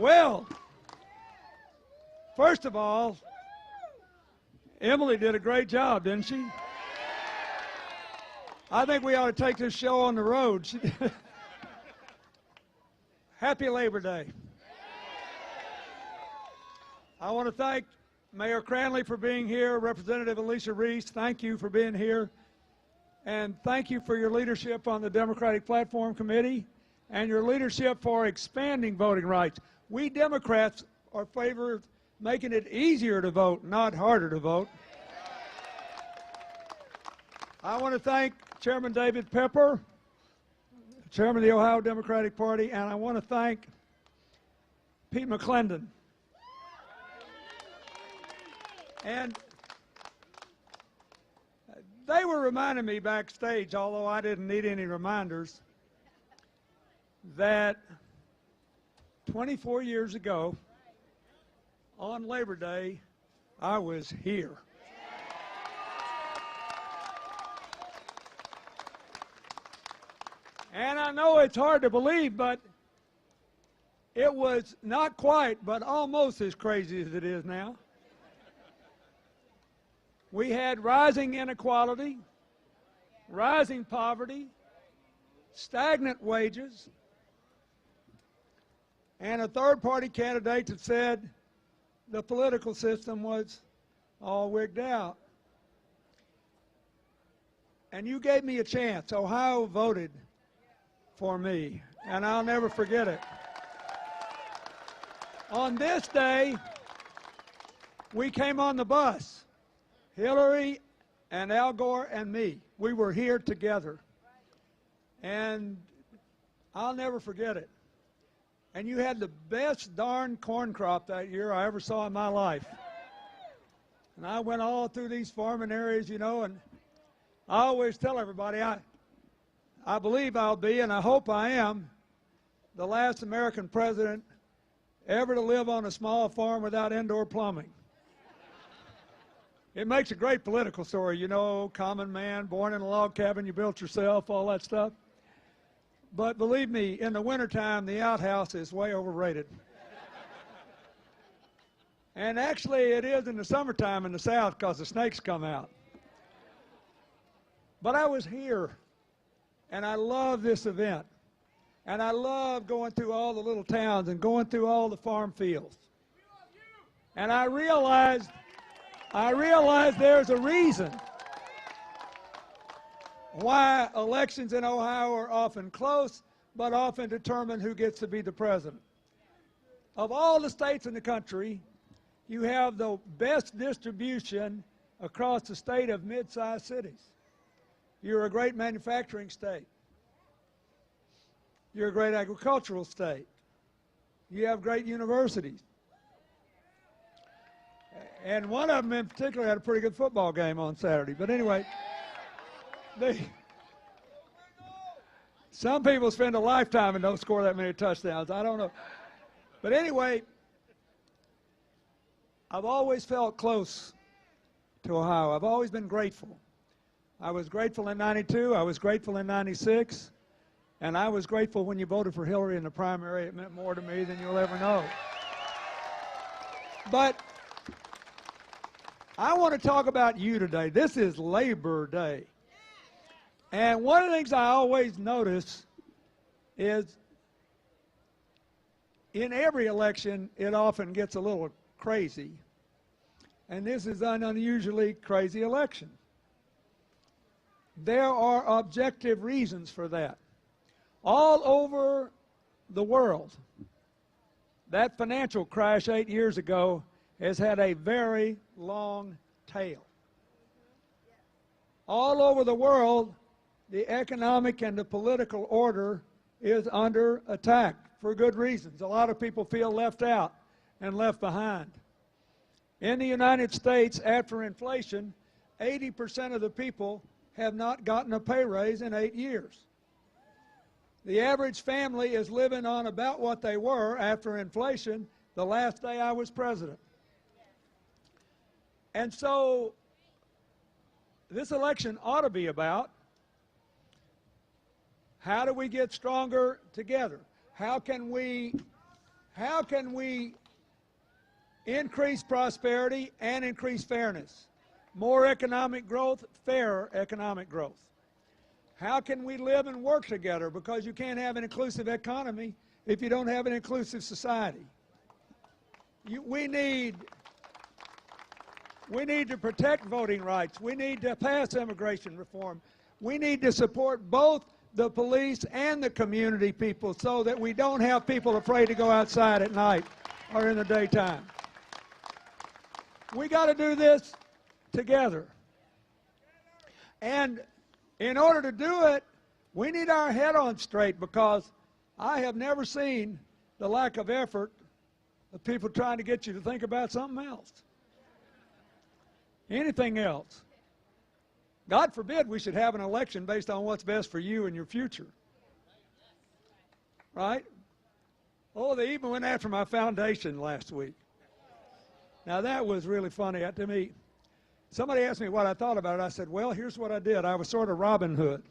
Well, first of all, Emily did a great job, didn't she? I think we ought to take this show on the road. Happy Labor Day. I want to thank Mayor Cranley for being here, Representative Alicia Reese, thank you for being here, and thank you for your leadership on the Democratic Platform Committee and your leadership for expanding voting rights. We Democrats are favored making it easier to vote, not harder to vote. I want to thank Chairman David Pepper, Chairman of the Ohio Democratic Party, and I want to thank Pete McClendon. And they were reminding me backstage, although I didn't need any reminders, that 24 years ago, on Labor Day, I was here. And I know it's hard to believe, but it was not quite, but almost as crazy as it is now. We had rising inequality, rising poverty, stagnant wages, and a third-party candidate that said the political system was all wigged out. And you gave me a chance. Ohio voted for me, and I'll never forget it. On this day, we came on the bus, Hillary and Al Gore and me. We were here together, and I'll never forget it. And you had the best darn corn crop that year I ever saw in my life. And I went all through these farming areas, you know, and I always tell everybody, I believe I'll be, and I hope I am, the last American president ever to live on a small farm without indoor plumbing. It makes a great political story, you know, common man, born in a log cabin, you built yourself, all that stuff. But believe me, in the wintertime, the outhouse is way overrated. And actually, it is in the summertime in the South because the snakes come out. But I was here, and I love this event. And I love going through all the little towns and going through all the farm fields. And I realized there's a reason why elections in Ohio are often close, but often determine who gets to be the president. Of all the states in the country, you have the best distribution across the state of mid-sized cities. You're a great manufacturing state. You're a great agricultural state. You have great universities. And one of them in particular had a pretty good football game on Saturday. But anyway, some people spend a lifetime and don't score that many touchdowns. I don't know. But anyway, I've always felt close to Ohio. I've always been grateful. I was grateful in '92. I was grateful in '96. And I was grateful when you voted for Hillary in the primary. It meant more to me than you'll ever know. But I want to talk about you today. This is Labor Day. And one of the things I always notice is in every election, it often gets a little crazy. And this is an unusually crazy election. There are objective reasons for that. All over the world, that financial crash 8 years ago has had a very long tail. All over the world, the economic and the political order is under attack for good reasons. A lot of people feel left out and left behind. In the United States, after inflation, 80% of the people have not gotten a pay raise in 8 years. The average family is living on about what they were after inflation the last day I was president. And so this election ought to be about how do we get stronger together? How can we How can we increase prosperity and increase fairness? More economic growth, fairer economic growth. How can we live and work together? Because you can't have an inclusive economy if you don't have an inclusive society. We need to protect voting rights. We need to pass immigration reform. We need to support both the police and the community people so that we don't have people afraid to go outside at night or in the daytime. We got to do this together. And in order to do it, we need our head on straight, because I have never seen the lack of effort of people trying to get you to think about something else. Anything else. God forbid we should have an election based on what's best for you and your future. Right? Oh, they even went after my foundation last week. Now that was really funny to me. Somebody asked me what I thought about it. I said, well, here's what I did. I was sort of Robin Hood,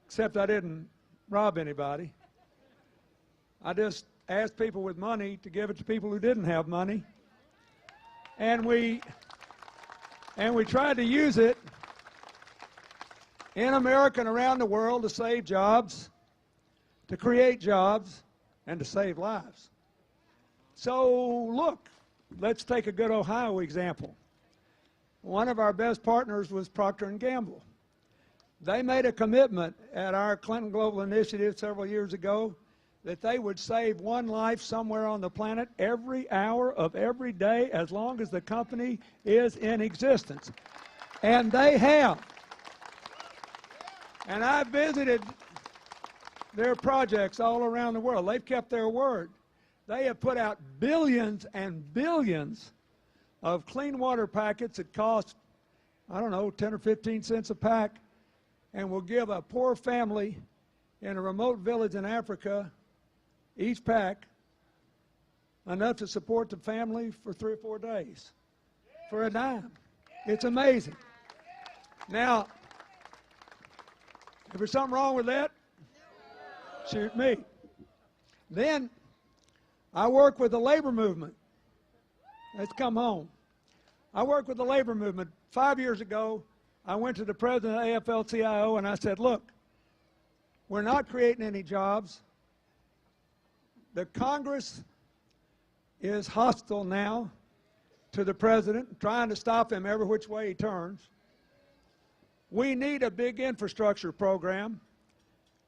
except I didn't rob anybody. I just asked people with money to give it to people who didn't have money. And we tried to use it in America and around the world to save jobs, to create jobs, and to save lives. So look, let's take a good Ohio example. One of our best partners was Procter & Gamble. They made a commitment at our Clinton Global Initiative several years ago that they would save one life somewhere on the planet every hour of every day as long as the company is in existence. And they have. And I've visited their projects all around the world. They've kept their word. They have put out billions and billions of clean water packets that cost, I don't know, 10 or 15 cents a pack, and will give a poor family in a remote village in Africa each pack enough to support the family for 3 or 4 days for a dime. It's amazing. Now, if there's something wrong with that, shoot me. Then I work with the labor movement. Let's come home. I work with the labor movement. 5 years ago, I went to the president of AFL-CIO and I said, look, we're not creating any jobs. The Congress is hostile now to the president, trying to stop him every which way he turns. We need a big infrastructure program.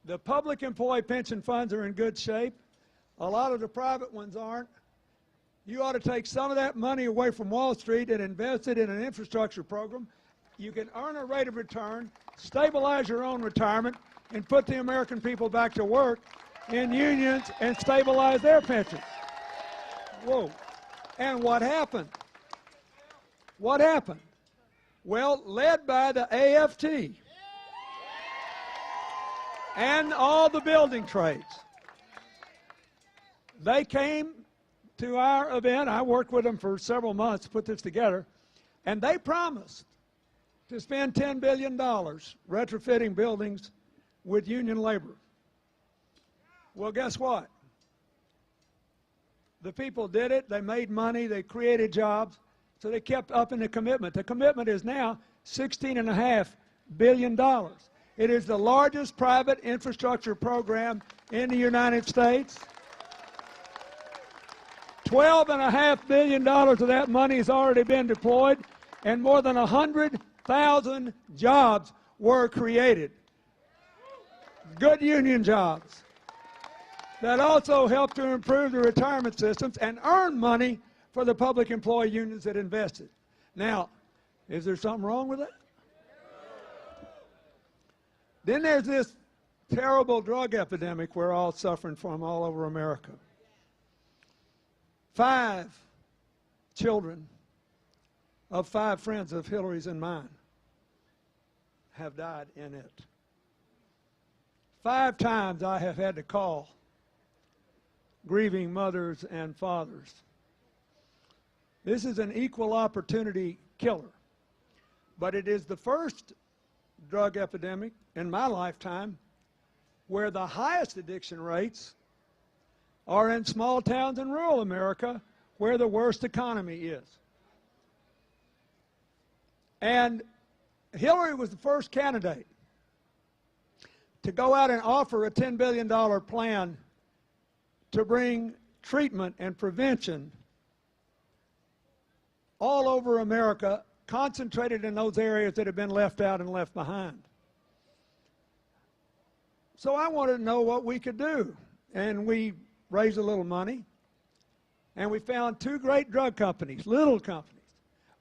The public employee pension funds are in good shape. A lot of the private ones aren't. You ought to take some of that money away from Wall Street and invest it in an infrastructure program. You can earn a rate of return, stabilize your own retirement, and put the American people back to work in unions and stabilize their pensions. Whoa. And what happened? What happened? Well, led by the AFT and all the building trades, they came to our event. I worked with them for several months to put this together, and they promised to spend $10 billion retrofitting buildings with union labor. Well, guess what? The people did it. They made money. They created jobs. So they kept upping the commitment. The commitment is now $16.5 billion. It is the largest private infrastructure program in the United States. $12.5 billion of that money has already been deployed, and more than 100,000 jobs were created. Good union jobs that also help to improve the retirement systems and earn money for the public employee unions that invested. Now, is there something wrong with that? Then there's this terrible drug epidemic we're all suffering from all over America. 5 children of 5 friends of Hillary's and mine have died in it. 5 times I have had to call grieving mothers and fathers. This is an equal opportunity killer, but it is the first drug epidemic in my lifetime where the highest addiction rates are in small towns in rural America where the worst economy is. And Hillary was the first candidate to go out and offer a $10 billion plan to bring treatment and prevention all over America, concentrated in those areas that have been left out and left behind. So I wanted to know what we could do, and we raised a little money, and we found two great drug companies, little companies.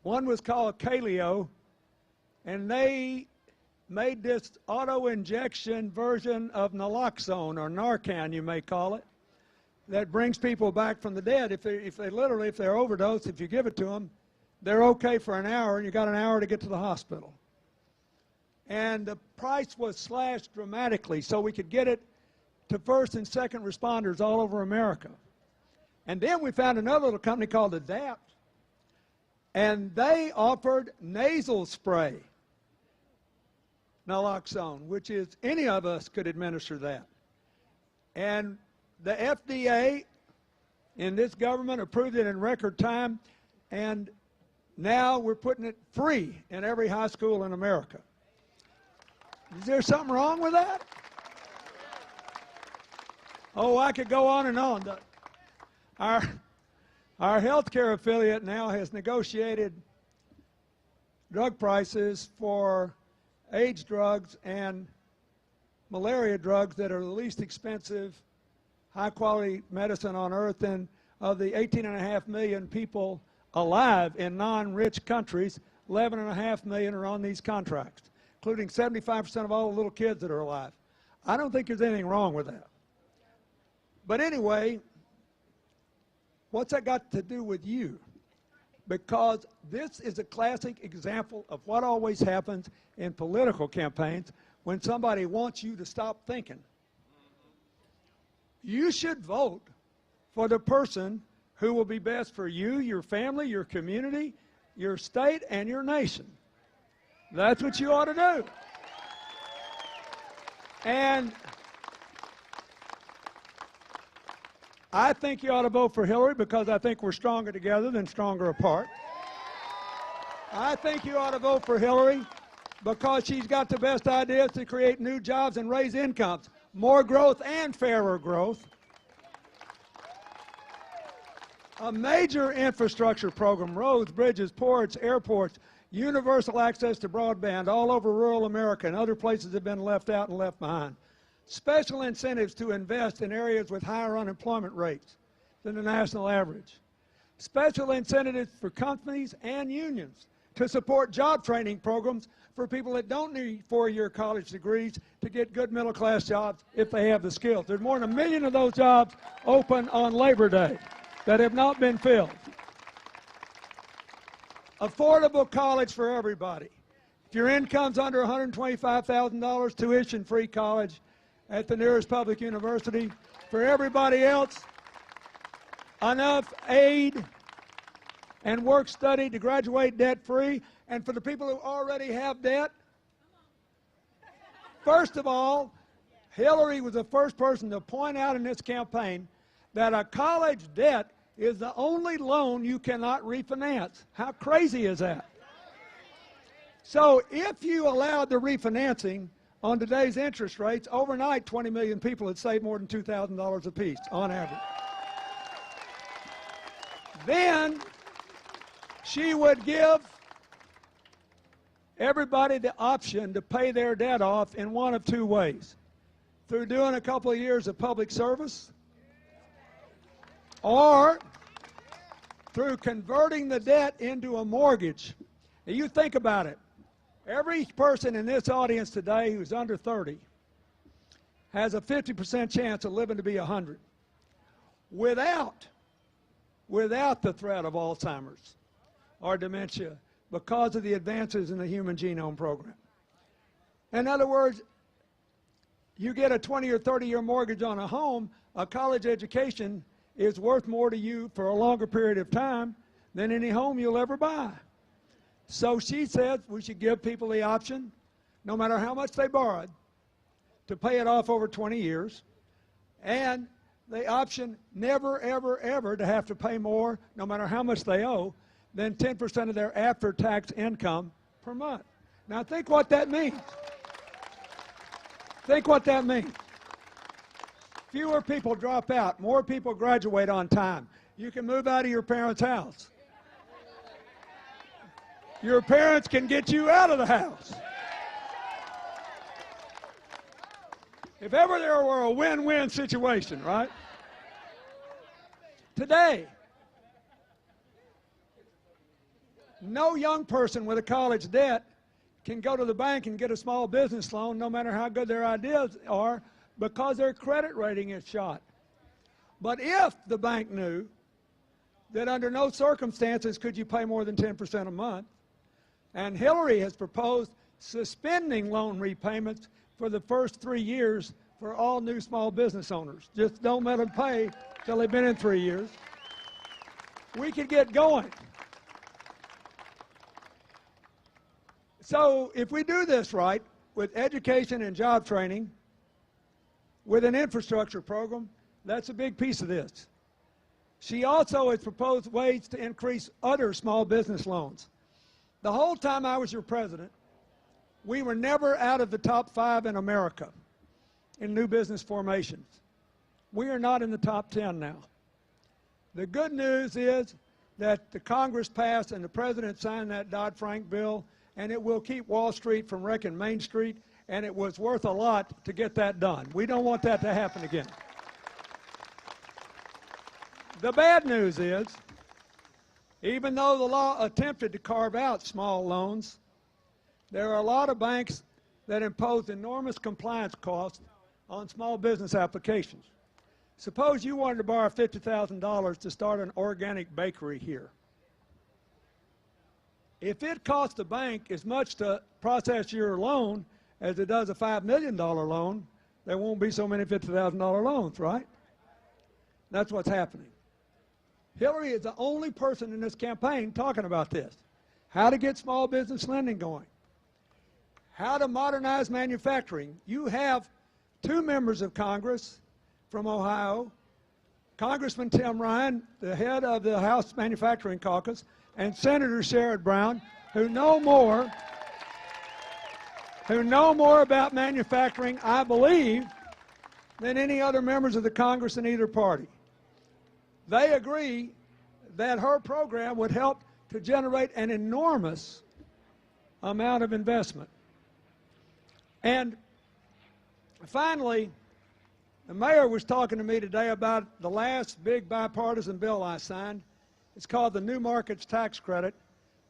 One was called AFL-CIO, and they made this auto-injection version of naloxone, or Narcan you may call it, that brings people back from the dead. If they're overdosed, if you give it to them, they're okay for an hour, and you got an hour to get to the hospital. And the price was slashed dramatically so we could get it to first and second responders all over America. And then we found another little company called Adapt, and they offered nasal spray naloxone, which is any of us could administer that. And the FDA in this government approved it in record time, and now we're putting it free in every high school in America. Is there something wrong with that? Oh, I could go on and on. Our healthcare affiliate now has negotiated drug prices for AIDS drugs and malaria drugs that are the least expensive, high-quality medicine on earth. And of the 18.5 million people alive in non-rich countries, 11.5 million are on these contracts, including 75% of all the little kids that are alive. I don't think there's anything wrong with that. But anyway, what's that got to do with you? Because this is a classic example of what always happens in political campaigns when somebody wants you to stop thinking. You should vote for the person who will be best for you, your family, your community, your state, and your nation. That's what you ought to do. And I think you ought to vote for Hillary because I think we're stronger together than stronger apart. I think you ought to vote for Hillary because she's got the best ideas to create new jobs and raise incomes, more growth and fairer growth. A major infrastructure program, roads, bridges, ports, airports, universal access to broadband all over rural America and other places have been left out and left behind. Special incentives to invest in areas with higher unemployment rates than the national average. Special incentives for companies and unions to support job training programs for people that don't need four-year college degrees to get good middle-class jobs if they have the skills. There's more than 1 million of those jobs open on Labor Day that have not been filled. Affordable college for everybody. If your income's under $125,000, tuition-free college at the nearest public university. For everybody else, enough aid and work study to graduate debt-free. And for the people who already have debt, first of all, Hillary was the first person to point out in this campaign that a college debt is the only loan you cannot refinance. How crazy is that? So if you allowed the refinancing on today's interest rates, overnight 20 million people would save more than $2,000 apiece on average. Then she would give everybody the option to pay their debt off in one of two ways. Through doing a couple of years of public service, or through converting the debt into a mortgage. Now you think about it. Every person in this audience today who's under 30 has a 50% chance of living to be 100 without the threat of Alzheimer's or dementia because of the advances in the Human Genome Program. In other words, you get a 20 or 30-year mortgage on a home, a college education is worth more to you for a longer period of time than any home you'll ever buy. So she said we should give people the option, no matter how much they borrowed, to pay it off over 20 years. And the option never, ever, ever to have to pay more, no matter how much they owe, than 10% of their after-tax income per month. Now think what that means. Think what that means. Fewer people drop out. More people graduate on time. You can move out of your parents' house. Your parents can get you out of the house. If ever there were a win-win situation, right? Today, no young person with a college debt can go to the bank and get a small business loan no matter how good their ideas are because their credit rating is shot. But if the bank knew that under no circumstances could you pay more than 10% a month, and Hillary has proposed suspending loan repayments for the first 3 years for all new small business owners. Just don't let them pay till they've been in 3 years. We could get going. So if we do this right, with education and job training, with an infrastructure program, that's a big piece of this. She also has proposed ways to increase other small business loans. The whole time I was your president, we were never out of the top 5 in America in new business formations. We are not in the top 10 now. The good news is that the Congress passed and the President signed that Dodd-Frank bill, and it will keep Wall Street from wrecking Main Street, and it was worth a lot to get that done. We don't want that to happen again. The bad news is, even though the law attempted to carve out small loans, there are a lot of banks that impose enormous compliance costs on small business applications. Suppose you wanted to borrow $50,000 to start an organic bakery here. If it costs the bank as much to process your loan as it does a $5 million loan, there won't be so many $50,000 loans, right? That's what's happening. Hillary is the only person in this campaign talking about this. How to get small business lending going. How to modernize manufacturing. You have 2 members of Congress from Ohio, Congressman Tim Ryan, the head of the House Manufacturing Caucus, and Senator Sherrod Brown, who know more about manufacturing, I believe, than any other members of the Congress in either party. They agree that her program would help to generate an enormous amount of investment. And finally, the mayor was talking to me today about the last big bipartisan bill I signed. It's called the New Markets Tax Credit,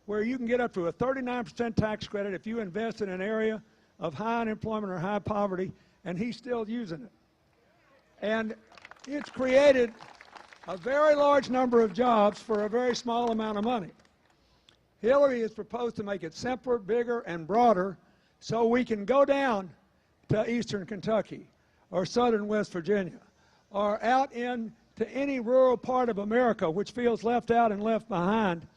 where you can get up to a 39% tax credit if you invest in an area of high unemployment or high poverty, and he's still using it. And it's created a very large number of jobs for a very small amount of money. Hillary has proposed to make it simpler, bigger, and broader so we can go down to eastern Kentucky or southern West Virginia or out into any rural part of America which feels left out and left behind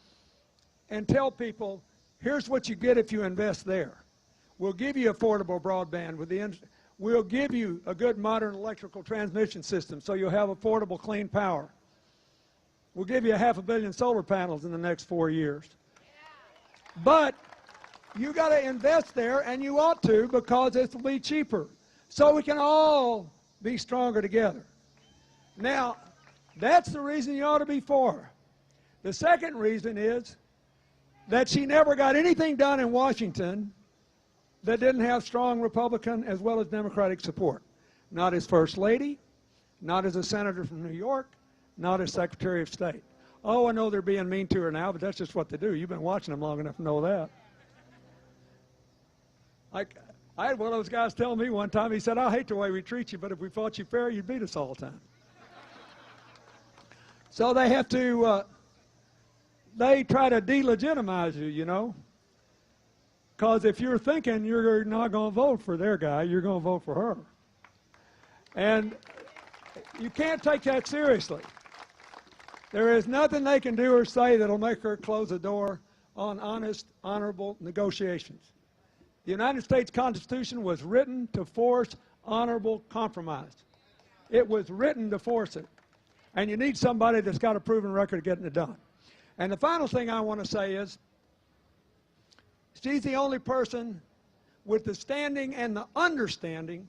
and tell people, here's what you get if you invest there. We'll give you affordable broadband. We'll give you a good modern electrical transmission system so you'll have affordable clean power. We'll give you 500 million solar panels in the next 4 years. But you got to invest there, and you ought to, because it will be cheaper. So we can all be stronger together. Now, that's the reason you ought to be for her. The second reason is that she never got anything done in Washington that didn't have strong Republican as well as Democratic support. Not as First Lady, not as a senator from New York, not as Secretary of State. Oh, I know they're being mean to her now, but that's just what they do. You've been watching them long enough to know that. I had one of those guys tell me one time, he said, I hate the way we treat you, but if we fought you fair, you'd beat us all the time. So they have to, they try to delegitimize you, you know. Because if you're thinking you're not going to vote for their guy, you're going to vote for her. And you can't take that seriously. There is nothing they can do or say that'll make her close the door on honest, honorable negotiations. The United States Constitution was written to force honorable compromise. It was written to force it. And you need somebody that's got a proven record of getting it done. And the final thing I want to say is, she's the only person with the standing and the understanding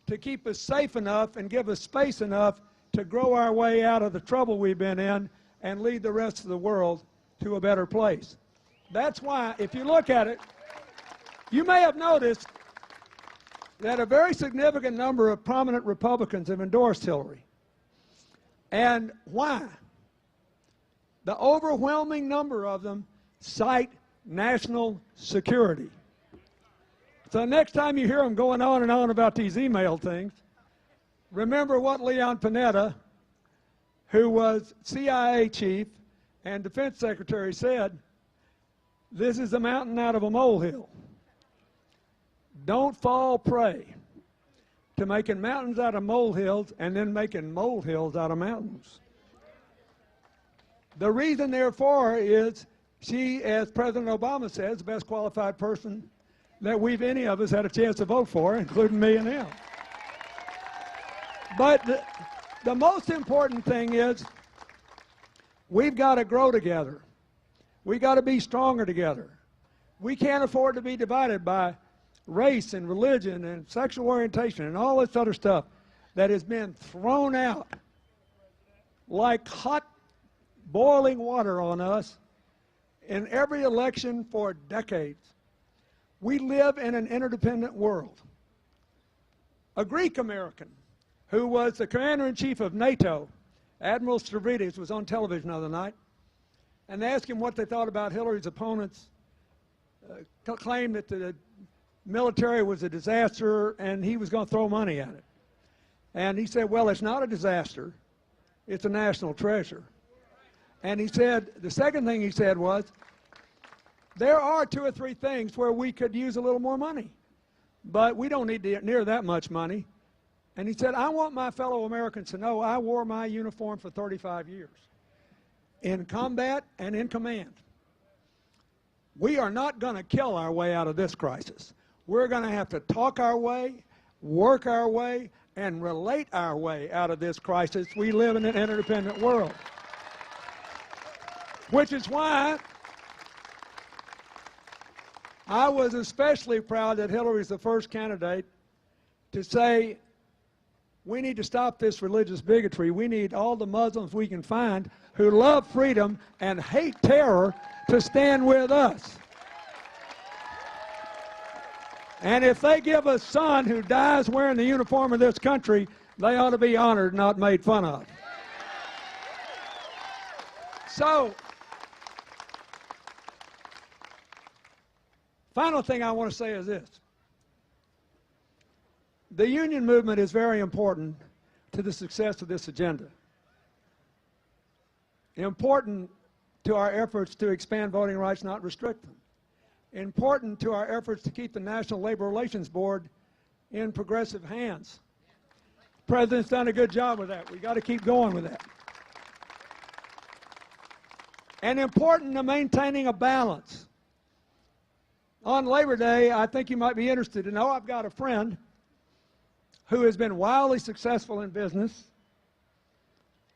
to keep us safe enough and give us space enough to grow our way out of the trouble we've been in and lead the rest of the world to a better place. That's why, if you look at it, you may have noticed that a very significant number of prominent Republicans have endorsed Hillary. And why? The overwhelming number of them cite national security. So next time you hear them going on and on about these email things, remember what Leon Panetta, who was CIA chief and defense secretary, said: this is a mountain out of a molehill. Don't fall prey to making mountains out of molehills and then making molehills out of mountains. The reason, therefore, is she, as President Obama says, the best qualified person that any of us had a chance to vote for, including me and him. But the most important thing is we've got to grow together. We've got to be stronger together. We can't afford to be divided by race and religion and sexual orientation and all this other stuff that has been thrown out like hot boiling water on us in every election for decades. We live in an interdependent world. A Greek American who was the commander-in-chief of NATO, Admiral Stavridis, was on television the other night, and they asked him what they thought about Hillary's opponents' claim that the military was a disaster and he was going to throw money at it. And he said, well, it's not a disaster, it's a national treasure. And he said, the second thing he said was, there are 2 or 3 things where we could use a little more money, but we don't need near that much money. And he said, I want my fellow Americans to know I wore my uniform for 35 years in combat and in command. We are not going to kill our way out of this crisis. We're going to have to talk our way, work our way, and relate our way out of this crisis. We live in an interdependent world. Which is why I was especially proud that Hillary's the first candidate to say, we need to stop this religious bigotry. We need all the Muslims we can find who love freedom and hate terror to stand with us. And if they give a son who dies wearing the uniform of this country, they ought to be honored, not made fun of. So, final thing I want to say is this. The union movement is very important to the success of this agenda. Important to our efforts to expand voting rights, not restrict them. Important to our efforts to keep the National Labor Relations Board in progressive hands. The President's done a good job with that. We've got to keep going with that. And important to maintaining a balance. On Labor Day, I think you might be interested to know I've got a friend who has been wildly successful in business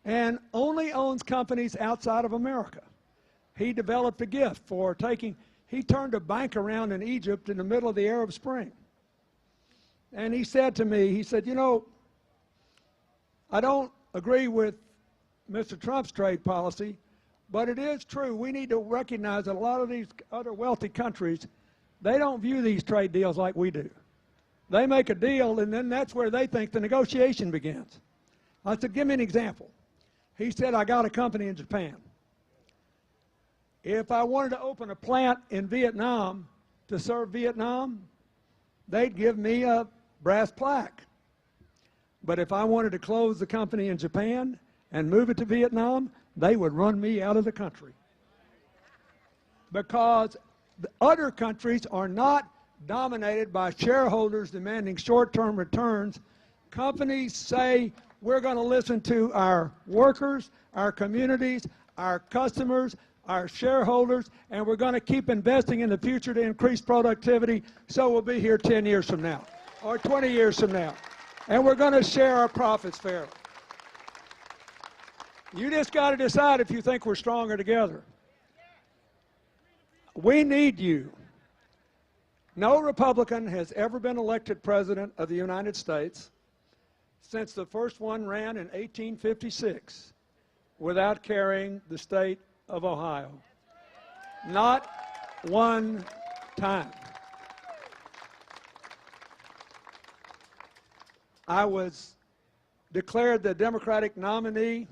and only owns companies outside of America. He developed a gift for he turned a bank around in Egypt in the middle of the Arab Spring. And he said to me, he said, you know, I don't agree with Mr. Trump's trade policy, but it is true. We need to recognize that a lot of these other wealthy countries, they don't view these trade deals like we do. They make a deal, and then that's where they think the negotiation begins. I said, give me an example. He said, I got a company in Japan. If I wanted to open a plant in Vietnam to serve Vietnam, they'd give me a brass plaque. But if I wanted to close the company in Japan and move it to Vietnam, they would run me out of the country. Because the other countries are not dominated by shareholders demanding short-term returns. Companies say, we're going to listen to our workers, our communities, our customers, our shareholders, and we're going to keep investing in the future to increase productivity, so we'll be here 10 years from now or 20 years from now. and we're going to share our profits fairly. You just got to decide if you think we're stronger together. We need you. No Republican has ever been elected president of the United States since the first one ran in 1856 without carrying the state of Ohio. Not one time. I was declared the Democratic nominee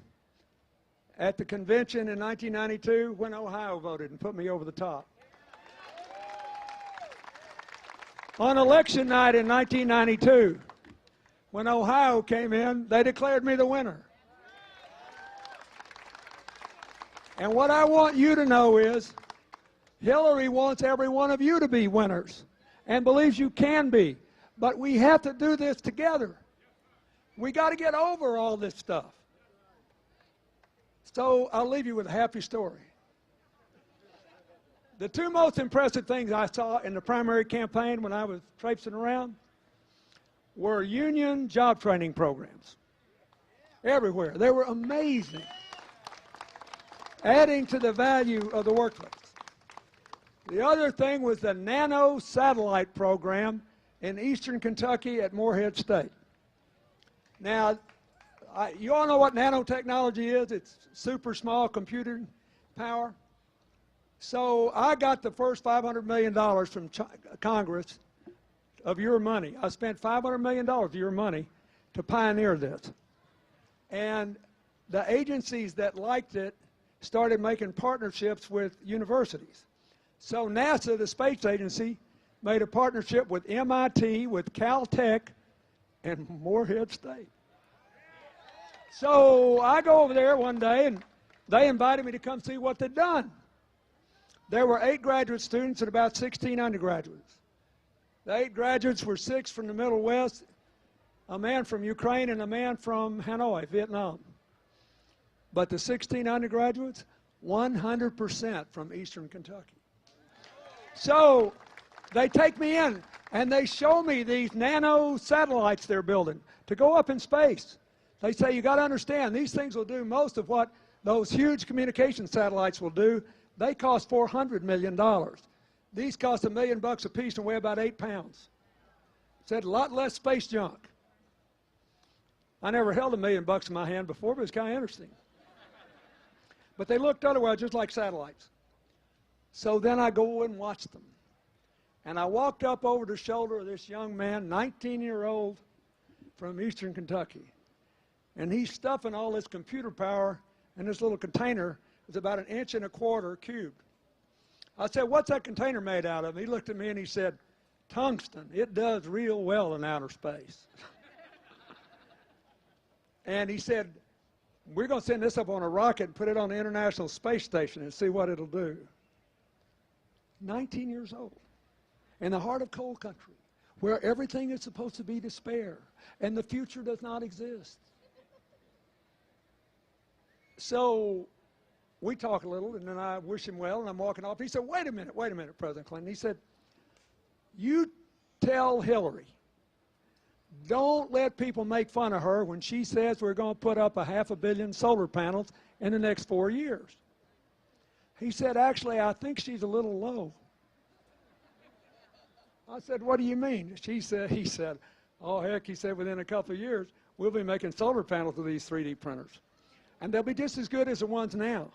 at the convention in 1992 when Ohio voted and put me over the top. On election night in 1992, when Ohio came in, they declared me the winner. And what I want you to know is Hillary wants every one of you to be winners and believes you can be. But we have to do this together. We got to get over all this stuff. So I'll leave you with a happy story. The two most impressive things I saw in the primary campaign when I was traipsing around were union job training programs. Everywhere. They were amazing. Adding to the value of the workplace. The other thing was the nano satellite program in eastern Kentucky at Morehead State. Now, you all know what nanotechnology is. It's super small computing power. So I got the first $500 million from Congress of your money. I spent $500 million of your money to pioneer this. And the agencies that liked it started making partnerships with universities. So NASA, the space agency, made a partnership with MIT, with Caltech, and Morehead State. So I go over there one day, and they invited me to come see what they'd done. There were 8 graduate students and about 16 undergraduates. The 8 graduates were 6 from the Middle West, a man from Ukraine and a man from Hanoi, Vietnam. But the 16 undergraduates, 100% from eastern Kentucky. So they take me in, and they show me these nano satellites they're building to go up in space. They say, you got to understand, these things will do most of what those huge communication satellites will do. They cost $400 million. These cost $1 million a piece and weigh about 8 pounds. Said a lot less space junk. I never held $1 million in my hand before, but it's kind of interesting. But they looked otherwise just like satellites. So then I go and watch them. And I walked up over the shoulder of this young man, 19-year-old from eastern Kentucky. And he's stuffing all this computer power in this little container. It's about 1.25 inches cubed. I said, what's that container made out of? He looked at me and he said, tungsten. It does real well in outer space. And he said, we're going to send this up on a rocket and put it on the International Space Station and see what it'll do. 19 years old, in the heart of coal country, where everything is supposed to be despair and the future does not exist. So we talk a little, and then I wish him well, and I'm walking off. He said, wait a minute, President Clinton. He said, you tell Hillary, don't let people make fun of her when she says we're going to put up 500 million solar panels in the next 4 years. He said, actually, I think she's a little low. I said, what do you mean? He said, oh, heck, he said, within a couple of years, we'll be making solar panels with these 3D printers. And they'll be just as good as the ones now.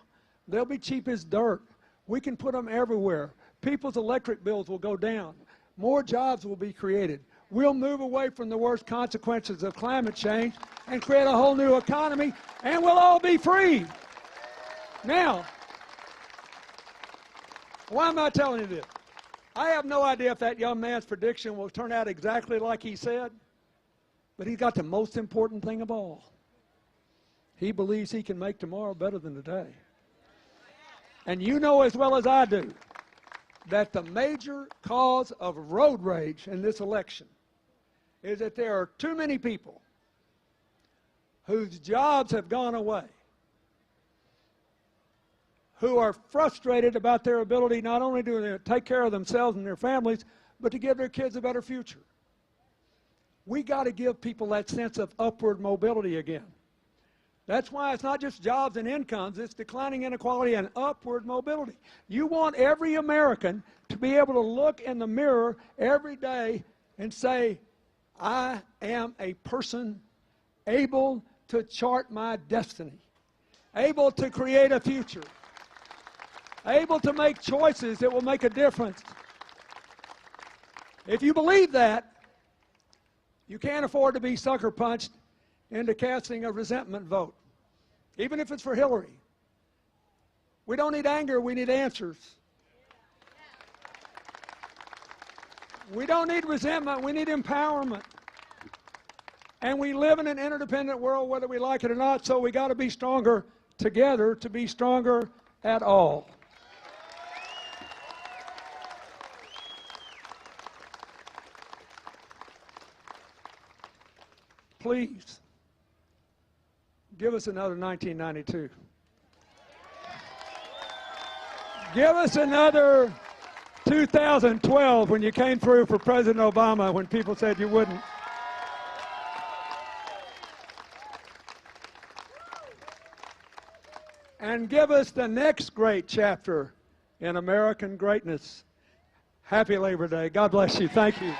They'll be cheap as dirt. We can put them everywhere. People's electric bills will go down. More jobs will be created. We'll move away from the worst consequences of climate change and create a whole new economy, and we'll all be free. Now, why am I telling you this? I have no idea if that young man's prediction will turn out exactly like he said, but he's got the most important thing of all. He believes he can make tomorrow better than today. And you know as well as I do that the major cause of road rage in this election is that there are too many people whose jobs have gone away, who are frustrated about their ability not only to take care of themselves and their families, but to give their kids a better future. We got to give people that sense of upward mobility again. That's why it's not just jobs and incomes, it's declining inequality and upward mobility. You want every American to be able to look in the mirror every day and say, I am a person able to chart my destiny, able to create a future, able to make choices that will make a difference. If you believe that, you can't afford to be sucker punched into casting a resentment vote, even if it's for Hillary. We don't need anger, we need answers. We don't need resentment, we need empowerment. And we live in an interdependent world whether we like it or not, so we got to be stronger together to be stronger at all. Please, give us another 1992. Give us another 2012 when you came through for President Obama when people said you wouldn't. And give us the next great chapter in American greatness. Happy Labor Day. God bless you. Thank you.